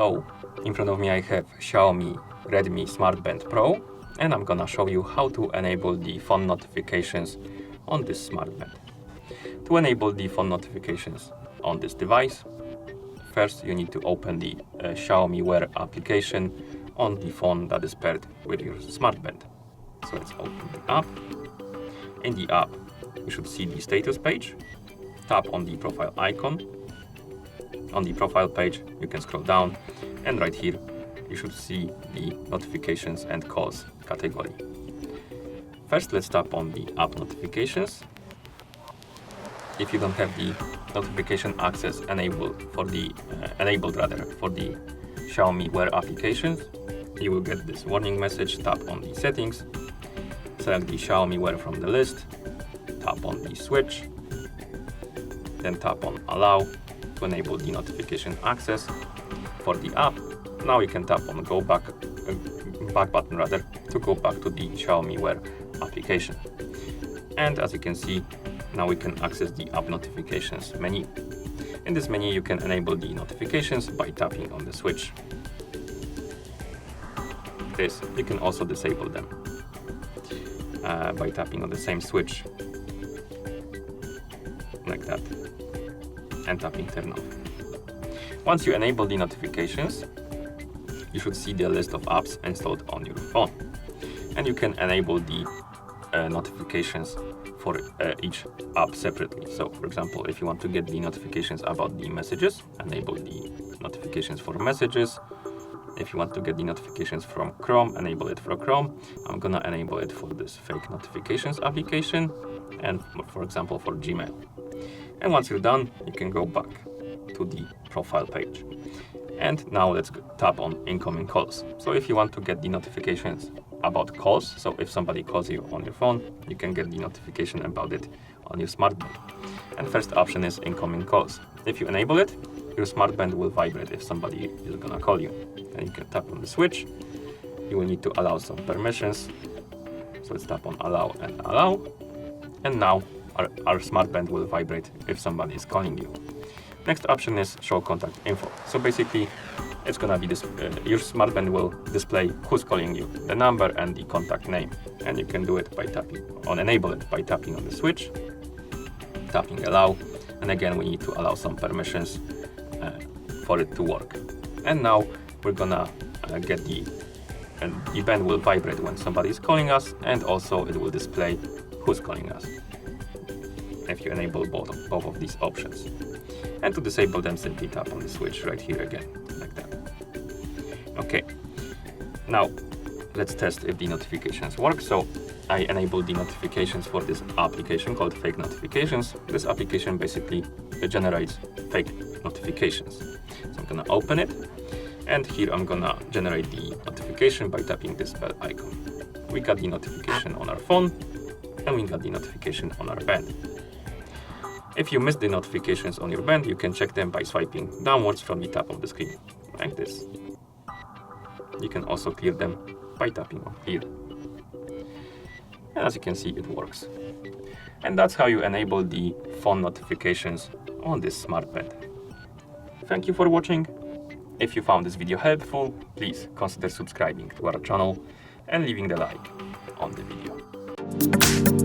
So in front of me I have Xiaomi Redmi Smartband Pro, and I'm gonna show you how to enable the phone notifications on this smartband. To enable the phone notifications on this device, first you need to open the Xiaomi Wear application on the phone that is paired with your smartband. So let's open the app. In the app, you should see the status page. Tap on the profile icon. On the profile page, you can scroll down, and right here, you should see the notifications and calls category. First, let's tap on the app notifications. If you don't have the notification access enabled for the Xiaomi Wear applications, you will get this warning message. Tap on the settings, select the Xiaomi Wear from the list, tap on the switch, then tap on allow to enable the notification access for the app. Now you can tap on back button to go back to the Xiaomi Wear application. And as you can see, now we can access the app notifications menu. In this menu, you can enable the notifications by tapping on the switch. You can also disable them by tapping on the same switch, like that, and tapping turn off. Once you enable the notifications, you should see the list of apps installed on your phone, and you can enable the notifications for each app separately. So for example, if you want to get the notifications about the messages, enable the notifications for messages. If you want to get the notifications from Chrome, enable it for Chrome. I'm gonna enable it for this fake notifications application, and for example for Gmail. And once you're done, you can go back to the profile page. And now let's tap on incoming calls. So if you want to get the notifications about calls, so if somebody calls you on your phone, you can get the notification about it on your smartband. And first option is incoming calls. If you enable it, your smartband will vibrate if somebody is gonna call you. And you can tap on the switch. You will need to allow some permissions. So let's tap on allow and allow. And now our smartband will vibrate if somebody is calling you. Next option is show contact info. So basically, it's gonna be this. Your smartband will display who's calling you, the number and the contact name, and you can do it by tapping on enable it by tapping on the switch, tapping allow, and again we need to allow some permissions for it to work. And now we're gonna get the band will vibrate when somebody is calling us, and also it will display who's calling us if you enable both of these options. And to disable them, simply tap on the switch right here again, like that. Okay, now let's test if the notifications work. So I enabled the notifications for this application called Fake Notifications. This application basically generates fake notifications. So I'm gonna open it, and here I'm gonna generate the notification by tapping this bell icon. We got the notification on our phone, and we got the notification on our band. If you miss the notifications on your band, you can check them by swiping downwards from the top of the screen, like this. You can also clear them by tapping on clear. And as you can see, it works. And that's how you enable the phone notifications on this smartband. Thank you for watching. If you found this video helpful, please consider subscribing to our channel and leaving the like on the video.